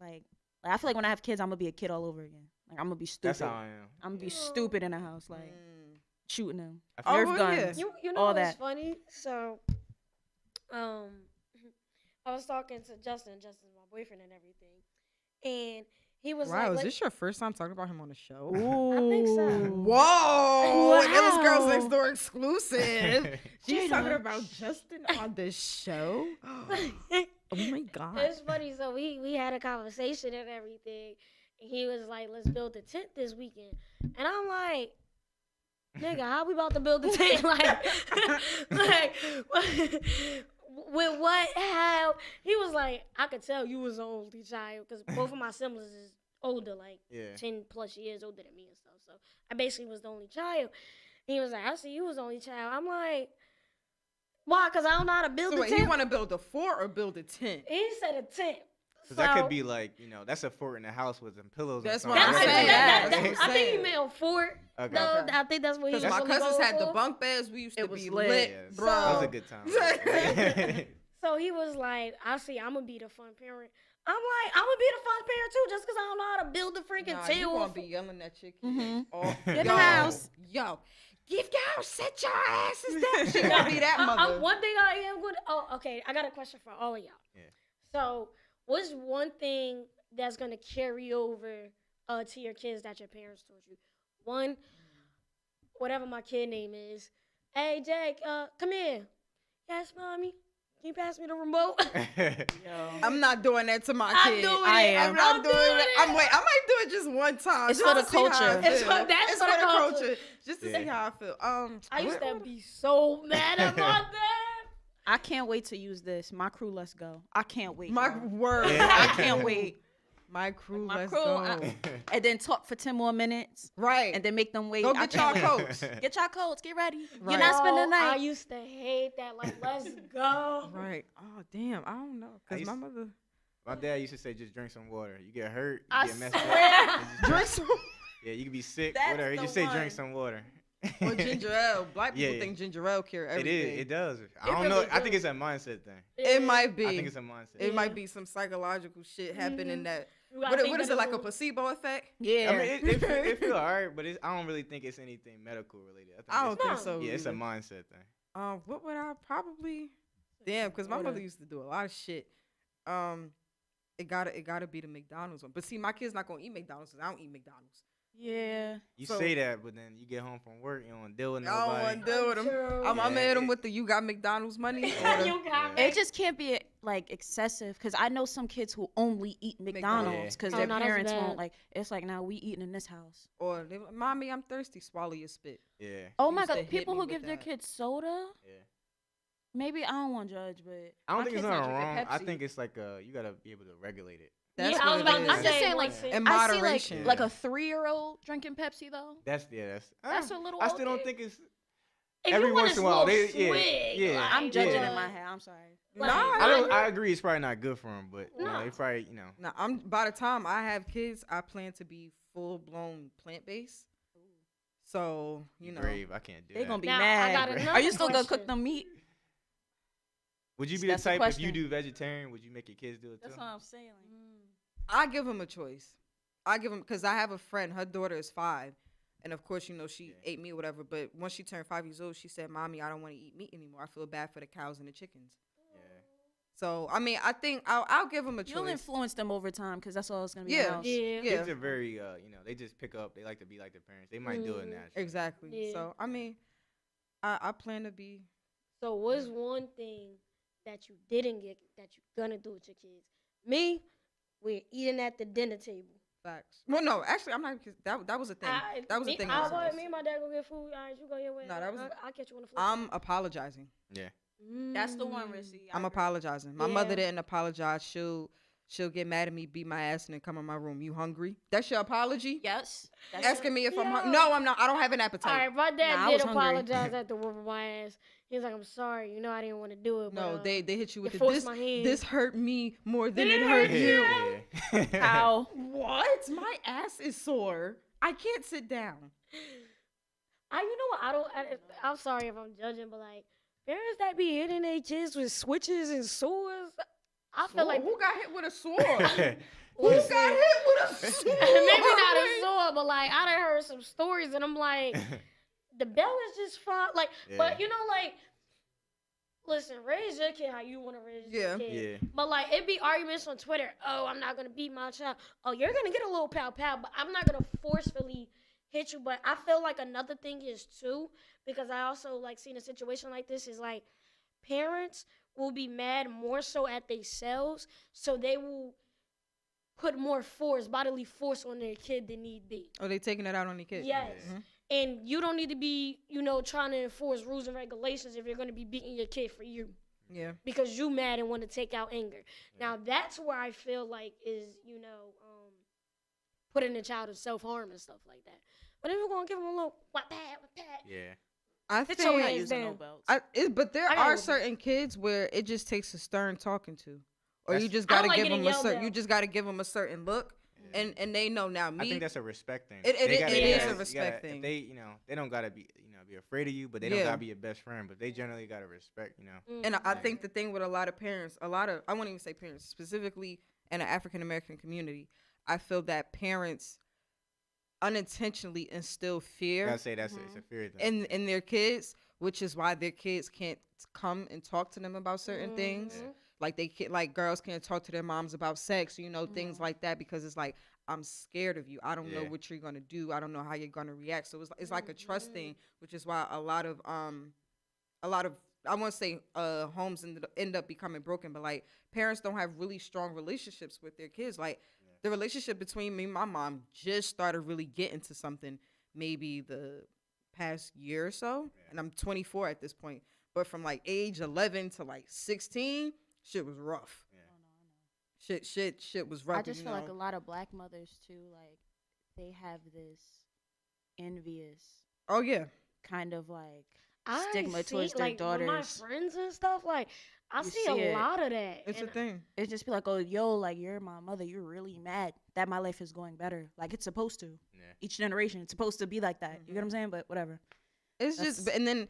I feel like when I have kids, I'm gonna be a kid all over again. Like I'm gonna be stupid. That's how I am. I'm gonna be stupid in the house, like shooting them, I feel- Nerf well, yeah. guns. You know all what's that. funny? So, I was talking to Justin's my boyfriend and everything, and he was Wow, is like, this your first time talking about him on the show? I think so. Whoa! Illest Girls Wow. Next Door exclusive. She's Jada. talking about Justin on the show. Oh my god! It's funny. So we had a conversation and everything, and he was like, "Let's build a tent this weekend," and I'm like, "Nigga, how we about to build a tent? like, with what? How?" He was like, "I could tell you was the only child because both of my siblings is older, like Yeah. 10+ years older than me and stuff. So I basically was the only child." He was like, "I see you was the only child." I'm like, "Why? Because I don't know how to build So a wait, tent." you want to build a fort or build a tent? He said a tent. Cause that could be like, that's a fort in the house with some pillows. That's and what That, I'm I, something. saying. that, That's that, what I'm I think he saying. meant a fort. Okay. No, Okay. I think that's what he was Because my really cousins going had the for. bunk beds. We used to It was be lit. lit, Yes. bro. That was a good time. So he was like, I see, I'm going to be the fun parent. I'm like, I'm going to be the fun parent too, just because I don't know how to build a freaking Nah, tent. you or gonna be yelling at your kids. Mhm. all- Get in the Yo, house. Yo, give y'all sit your asses down. She gonna be that mother. One thing I am good. Oh, okay. I got a question for all of y'all. Yeah. So, what's one thing that's going to carry over to your kids that your parents told you? One, whatever my kid name is. Hey, Jake, come here. Yes, mommy. Can you pass me the remote? I'm not doing that to my I'm kid. doing I it. am. I'm not I'm doing it. it. I might do it just one time. It's just for to the see how I culture. It's feel. for- that's It's for for the the culture. culture. Just to see Yeah. how I feel. I used what- to be so mad at my dad. I can't wait to use this. My crew, let's go. I can't wait. my y'all. word. Yeah. I can't wait. My crew, My let's crew, go. And then talk for 10 more minutes Right. and then make them wait. Go I get y'all can't wait. coats. Get y'all coats. Get ready. Right. You're not spending the Bro, I night. used to hate that. Like, let's go. Right. Oh damn. I don't know. I Cause used- my mother My dad used to say, just drink some water. You get hurt, you I get messed swear. up. you just drink some Yeah, you could be sick, That's whatever. He the just say, one. drink some water. or ginger ale. Black people Yeah. think ginger ale cure It everything. is. It does. I It don't really know. I do. think it's a mindset thing. It might be. I think it's a mindset. It might be some psychological shit happening that. I What, think what is that it like a was- placebo effect? Yeah. I mean, it feel alright, but I don't really think it's anything medical related. I don't it's, think No. so. Yeah, it's a either. mindset thing. What would I probably? Damn, because my Order. mother used to do a lot of shit. It gotta be the McDonald's one. But see, my kid's not gonna eat McDonald's because I don't eat McDonald's. Yeah. You So- say that, but then you get home from work, you don't deal with I don't nobody. want to deal with them. True. I'm Yeah. at them with the "you got McDonald's money." or the- You got It me. just can't be like excessive because I know some kids who only eat McDonald's because Oh, their no, that's parents bad. won't like. It's like now we eating in this house. Or they, "Mommy, I'm thirsty. Swallow your spit." Yeah, Oh my used to god, hit people me who with give their that. kids soda. yeah. Maybe I don't want to judge, but I don't my think kid's it's not nothing drinking wrong. I Pepsi. think it's like you gotta be able to regulate it. That's Yeah, what I was it about is. to I'm just say, saying, like, once it- In I see moderation. like a 3-year-old drinking Pepsi though. That's That's a little I still old don't think it's. If Every you want once in a while, small they- yeah, swig, yeah. like, I'm judging Yeah. in my head. I'm sorry. Like, Nah, I agree. It's probably not good for them, but you know, No. they probably Now, by the time I have kids, I plan to be full blown plant based. So you know, Brave. I can't do They're that. gonna be Now, I mad. got Are another you still gonna cook question. them meat? Would you be the That's the type if you question. do vegetarian? Would you make your kids do it too? That's what I'm saying. I give them a choice. I give them because I have a friend. Her daughter is 5, and of course, you know, she ate meat or whatever. But once she turned 5 years old, she said, "Mommy, I don't want to eat meat anymore. I feel bad for the cows and the chickens." Yeah. So I mean, I think I'll give them a You'll choice. influence them over time because that's all it's gonna be. in Yeah. the house. Yeah. Yeah. Kids are very, you know, they just pick up. They like to be like their parents. They might do it naturally. Exactly. Yeah. So I mean, I plan to be. So what's one thing that you didn't get that you're gonna do with your kids? Me, we're eating at the dinner table. Facts. Well, no, actually, I'm not. Cause that was a thing. That was a thing. I was Me supposed and my dad go get food. All right, you go your way. No, that was- I'll catch you on the flip. I'm apologizing. Yeah. That's the one, Rissy. I'm apologizing. My mother Yeah. didn't apologize. She'll get mad at me, beat my ass, and then come in my room. You hungry? That's your apology? Yes. That's Asking me if I'm Yeah. hungry? No, I'm not. I don't have an All appetite. right, my dad Nah, I did was hungry. apologize after whooping my ass. He was like, "I'm sorry. You know I didn't want to do it." No, but, they hit you with you the, forced this. my hand. This hurt me more than Did it it hurt hurt you. Yeah. How? What? My ass is sore. I can't sit down. you know what? I'm sorry if I'm judging, but like parents that be hitting their kids with switches and swords, I feel like who got hit with a sword? Who Listen, got hit with a sword? maybe not a sword, but like I done heard some stories, and I'm like, the bell is just fine. Like, but you know, like, listen, raise your kid how you want to raise your kid. Yeah. But like, it be arguments on Twitter. Oh, I'm not gonna beat my child. Oh, you're gonna get a little pow pow, but I'm not gonna forcefully hit you. But I feel like another thing is too, because I also like seen a situation like this is like parents will be mad more so at themselves, so they will put more bodily force on their kid than need be. Oh, they taking it out on the kids? Yes. Mhm. And you don't need to be, trying to enforce rules and regulations if you're going to be beating your kid for you. Yeah. Because you mad and want to take out anger. Now, that's where I feel like is, putting the child in self-harm and stuff like that. But if you're going to give them a little, what that. Yeah. I Sit think your Not ass using no down. belts. but there I gotta are go certain kids where it just takes a stern talking to, or you That's- just I gotta like give getting them a yelled certain. at. You just gotta give them a certain look, Yeah. and they know now. I Me, think that's a respect thing. It- it- They gotta- it you is gotta- a you respect gotta- thing. If they, they don't gotta be, be afraid of you, but they don't Yeah. gotta be your best friend. But they generally gotta respect, and I think the thing with a lot of parents, I won't even say parents, specifically in the African American community, I feel that parents unintentionally instill You fear gotta say it's a fear thing. in their kids, which is why their kids can't come and talk to them about certain things. Mhm. Like like girls can't talk to their moms about sex, things like that, because it's like, I'm scared of you. I don't know Yeah. what you're gonna do. I don't know how you're gonna react. So it's like a trust thing, which is why a lot of I won't say homes end up becoming broken, but like parents don't have really strong relationships with their kids. Like the relationship between me and my mom just started really getting to something maybe the past year or so, and I'm 24 at this point. But from like age 11 to like 16, shit was rough. Shit was rough. I just feel like a lot of black mothers too, like they have this envious Oh yeah. kind of like I stigma see, towards their like, with my daughters. friends and stuff, like, I You see see a it. lot of that. It's a and thing. It just be like, oh, yo, like you're my mother. You're really mad that my life is going better. Like it's supposed to. Yeah. Each generation, it's supposed to be like that. You get what I'm saying? But whatever. It's just, and then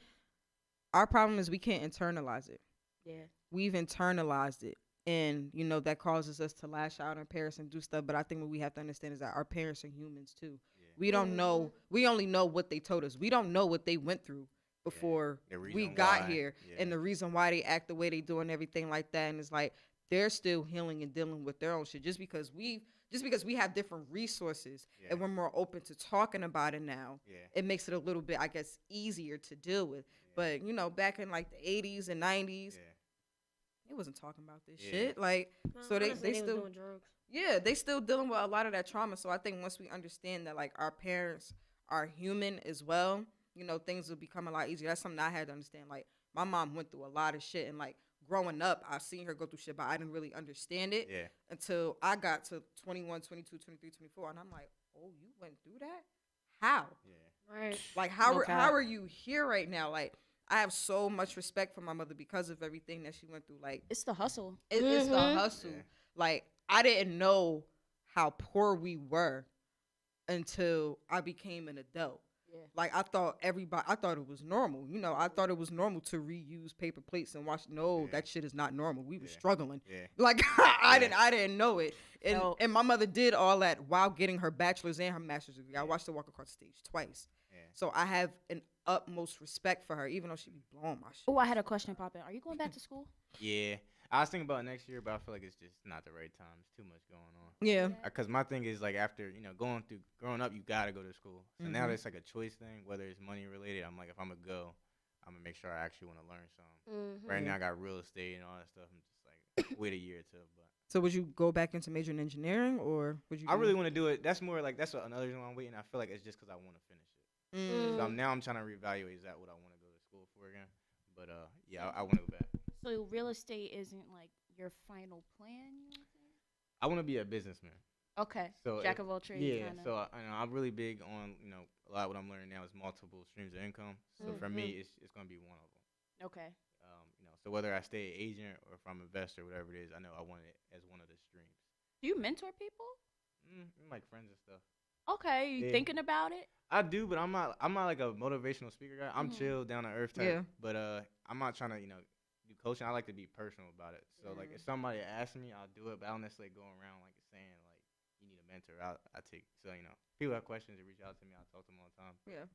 our problem is we can't internalize it. Yeah. We've internalized it, and that causes us to lash out on parents and do stuff. But I think what we have to understand is that our parents are humans too. We don't know. We only know what they told us. We don't know what they went through before The reason we got why. here, Yeah. and the reason why they act the way they do and everything like that. And it's like they're still healing and dealing with their own shit. Just because we have different resources Yeah. and we're more open to talking about it now, Yeah. it makes it a little bit, I guess, easier to deal with. But back in like the 80s and 90s, Yeah. they wasn't talking about this Yeah. shit. Like, no, so they honestly, was still, doing drugs. yeah, they still dealing with a lot of that trauma. So I think once we understand that, like, our parents are human as well, things will become a lot easier. That's something I had to understand. Like, my mom went through a lot of shit, and like growing up, I've seen her go through shit, but I didn't really understand it Yeah. until I got to 21, 22, 23, 24, and I'm like, oh, you went through that? How? Yeah. Right. Like, how No are cap. how are you here right now? Like, I have so much respect for my mother because of everything that she went through. Like, It's the hustle. it's the Mhm. hustle. Yeah. Like, I didn't know how poor we were until I became an adult. Like I thought it was normal. You know, I thought it was normal to reuse paper plates and wash. No, Yeah. that shit is not normal. We were Yeah. struggling. Yeah. Like I didn't know it. And So- and my mother did all that while getting her bachelor's and her master's degree. I watched her walk across the stage twice. Yeah. So I have an utmost respect for her, even though she be blowing my shit. Oh, I had a question pop in. Are you going back to school? Yeah. I was thinking about next year, but I feel like it's just not the right time. It's too much going on. Yeah. Because my thing is, like, after, growing up, you got to go to school. So now it's like a choice thing, whether it's money related. I'm like, if I'm going to go, I'm going to make sure I actually want to learn something. Right now, I got real estate and all that stuff. I'm just like, wait a year or two. But So would you go back into major in engineering, or would you? I really want to do it. That's more like, another reason why I'm waiting. I feel like it's just because I want to finish it. So I'm trying to reevaluate, is that what I want to go to school for again? But, yeah, I want to go back. So real estate isn't like your final plan, you know what I'm saying? I want to be a businessman. Okay. So Jack of all trades. Yeah, kinda. so I'm really big on, a lot of what I'm learning now is multiple streams of income. So for me, it's going to be one of them. Okay. So whether I stay an agent or if I'm an investor, whatever it is, I know I want it as one of the streams. Do you mentor people? Like friends and stuff. Okay. You Yeah. thinking about it? I do, but I'm not like a motivational speaker guy. I'm chill, down to earth type. Yeah. But I'm not trying to, do coaching. I like to be personal about it. So like if somebody asks me, I'll do it, but I don't necessarily go around like saying like you need a mentor. I take people have questions, they reach out to me, I talk to them all the time. Yeah.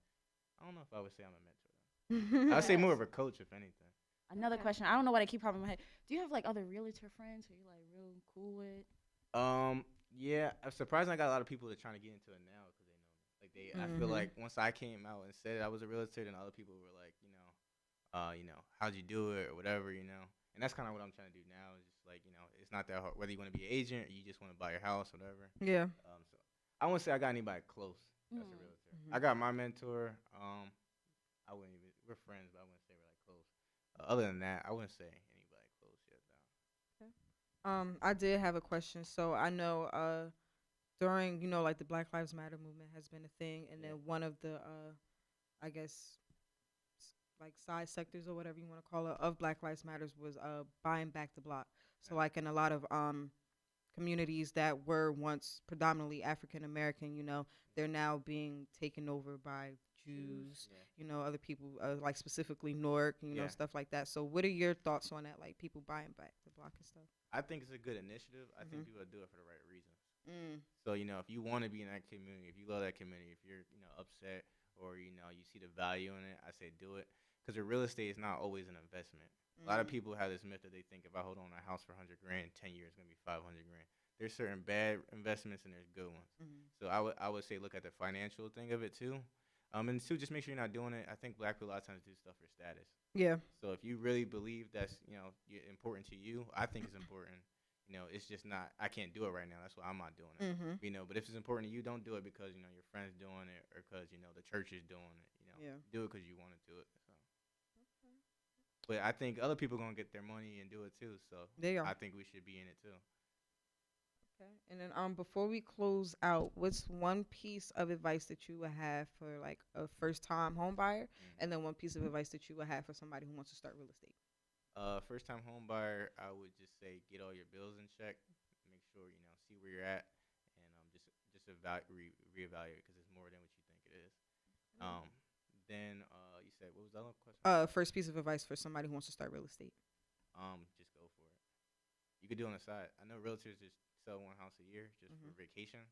I don't know if I would say I'm a mentor though. I'd say more of a coach if anything. Another question. I don't know why they keep popping in my head. Do you have like other realtor friends who you're like real cool with? Yeah, I'm surprised I got a lot of people that are trying to get into it now because they know me. Like I feel like once I came out and said I was a realtor, then other people were like, how'd you do it or whatever, And that's kind of what I'm trying to do now. Is just like, it's not that hard. Whether you want to be an agent or you just want to buy your house, whatever. Yeah. So I wouldn't say I got anybody close as a realtor. I got my mentor. I wouldn't even. We're friends, but I wouldn't say we're like close. Other than that, I wouldn't say anybody close yet, though. I did have a question. So I know during, like the Black Lives Matter movement has been a thing, and then one of the I guess like side sectors or whatever you want to call it of Black Lives Matters was buying back the block. So like in a lot of communities that were once predominantly African American, they're now being taken over by Jews, other people like specifically Newark, stuff like that. So what are your thoughts on that? Like people buying back the block and stuff? I think it's a good initiative. I think people do it for the right reasons. So, if you want to be in that community, if you love that community, if you're, upset or, you see the value in it, I say do it. Because real estate is not always an investment. A lot of people have this myth that they think if I hold on a house for $100,000, 10 years, it's going to be $500,000. There's certain bad investments and there's good ones. So I would say look at the financial thing of it too. And two, just make sure you're not doing it. I think black people a lot of times do stuff for status. Yeah. So if you really believe that's, important to you, I think it's important. It's just not, I can't do it right now. That's why I'm not doing it. But if it's important to you, don't do it because, your friend's doing it or because, the church is doing it. Do it because you want to do it. So. But I think other people are going to get their money and do it too. So They are. I think we should be in it too. Okay. And then before we close out, what's one piece of advice that you would have for like a first time home buyer, and then one piece of advice that you would have for somebody who wants to start real estate? First time home buyer, I would just say get all your bills in check. Make sure see where you're at, and just reevaluate because it's more than what you think it is. Then you said what was the other question? First piece of advice for somebody who wants to start real estate. Just go for it. You could do it on the side. I know realtors just sell one house a year just for vacation,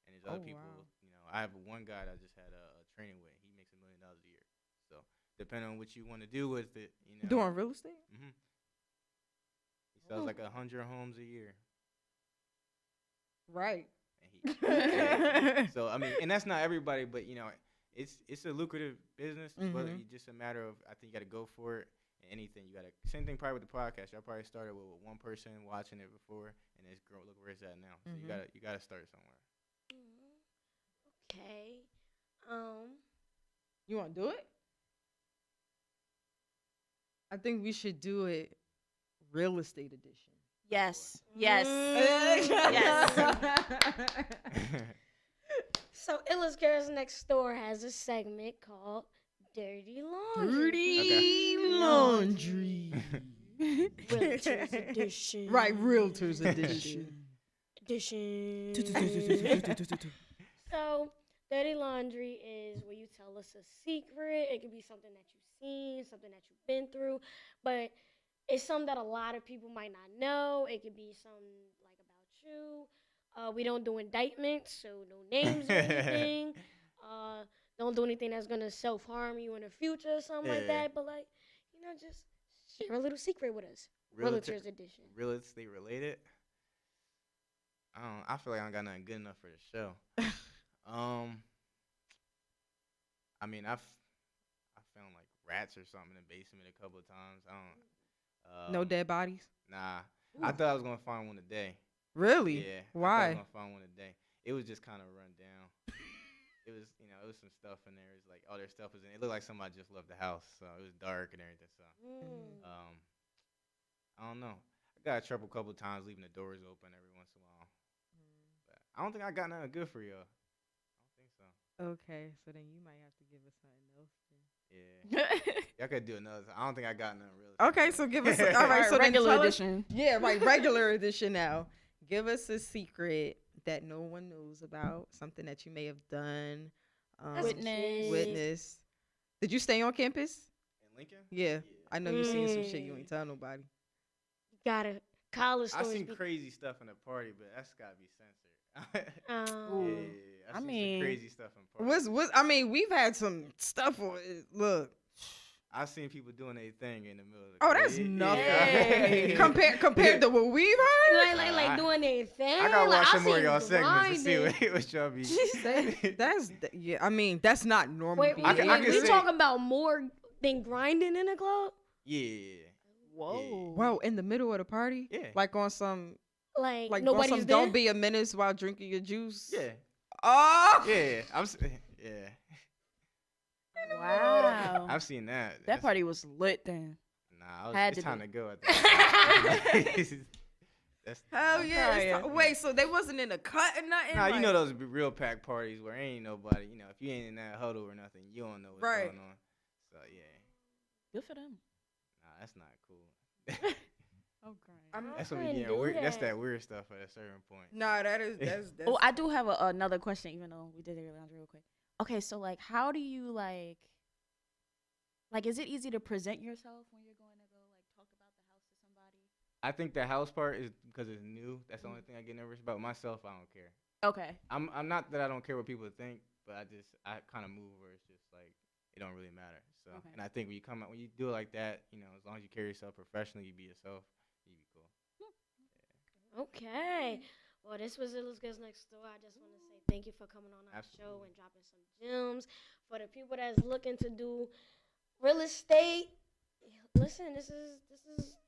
and there's other people. Wow. I have one guy that I just had a training with. He makes $1 million a year. So depending on what you want to do with it, Doing real estate. He sells like 100 homes a year. Right. And so I mean, and that's not everybody, but it's a lucrative business. But it's just a matter of I think you got to go for it. And anything you got to same thing probably with the podcast. Y'all probably started with one person watching it before, and it's grow. Look where it's at now. So you gotta start somewhere. Okay. You want to do it? I think we should do it real estate edition. Yes. Yes. So Illest Girls Next Door has a segment called Dirty Laundry. Laundry. Realtors edition. Right, Realtors edition. Edition. So Dirty laundry is where you tell us a secret. It could be something that you've seen, something that you've been through, but it's something that a lot of people might not know. It could be something like about you. We don't do indictments, so no names or anything. Don't do anything that's gonna self-harm you in the future or something like Yeah. that. But like, just share a little secret with us. Realtor- Realtors edition. Real estate related. I feel like I don't got nothing good enough for the show. I mean, I found like rats or something in the basement a couple of times. I don't. No dead bodies. Nah, I thought I was gonna find one today. Really? Yeah. I Why? thought I was gonna find one today. It was just kind of run down. It was, it was some stuff in there. It's like all their stuff was in. It looked like somebody just left the house, so it was dark and everything. So, I don't know. I got in trouble a couple of times leaving the doors open every once in a while. But I don't think I got nothing good for y'all. I don't think so. Okay, so then you might have to give us something else. Yeah. Y'all could do another. I don't think I got nothing really. Okay, so give us. All right, so regular then tell edition. Us, yeah, right, regular edition now. Give us a secret that no one knows about, something that you may have done. Witness. Did you stay on campus? In Lincoln? Yeah. I know you seen some shit you ain't tell nobody. Got a college I stories. seen crazy stuff in the party, but that's gotta be censored. Um, I seen mean, some crazy stuff in parties. I mean, we've had some stuff on it. Look. I seen people doing their thing in the middle of the Oh, that's crowd. nothing. Yeah. Compared to what we've heard. like doing their thing. I gotta like, watch some more of seen y'all segments to see grinding. what y'all be. That's yeah. I mean, that's not normal. Wait, I can we say- talking about more than grinding in a club? Yeah. Whoa. Whoa, in the middle of the party? Yeah. Like on some Like on nobody's some there? don't be a menace while drinking your juice. Yeah. Oh. Yeah. Yeah. Wow. I've seen that. That party was lit then. Nah, Had it's to time be. to go at that. That's Hell yeah. crying. Wait, so they wasn't in a cut or nothing? Nah, you Like- know those real packed parties where ain't nobody. If you ain't in that huddle or nothing, you don't know what's Right. going on. So yeah, Good for them. nah, that's not cool. Okay. That's what I we couldn't getting do weird. That's that. that weird stuff at a certain point. Nah, that's Oh, I do have another question, even though we did the laundry real quick. Okay, so like, how do you like, is it easy to present yourself when you're going to go like talk about the house to somebody? I think the house part is because it's new. That's the only thing I get nervous about. Myself, I don't care. Okay. I'm not that I don't care what people think, but I kind of move where it's just like it don't really matter. So, Okay. and I think when you do it like that, as long as you carry yourself professionally, you be yourself, you be cool. Okay. Well, this was Illest Girls Next Door. I just want to say thank you for coming on our show and dropping some gems. For the people that's looking to do real estate, listen, this is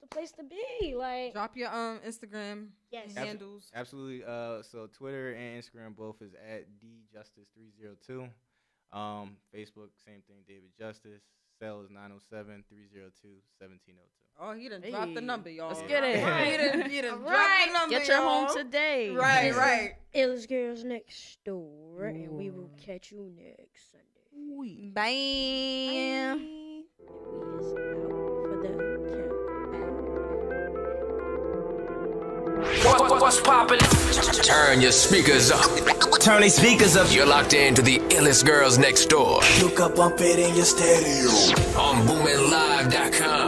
the place to be. Like, Drop your Instagram yes. handles. Absolutely. So Twitter and Instagram both is at djustice302. Facebook, same thing, David Justice. Cell is 907-302-1702. Oh, he done dropped the Hey, number, y'all. let's get it. He done All dropped right. the number, Get your y'all. home today. Right, right. Illest Girls Next Door, and we will catch you next Sunday. Bye. We is out for the What's poppin'? Turn your speakers up. Turn these speakers up. You're locked into the Illest Girls Next Door You can bump it in your stereo. on BoominLive.com.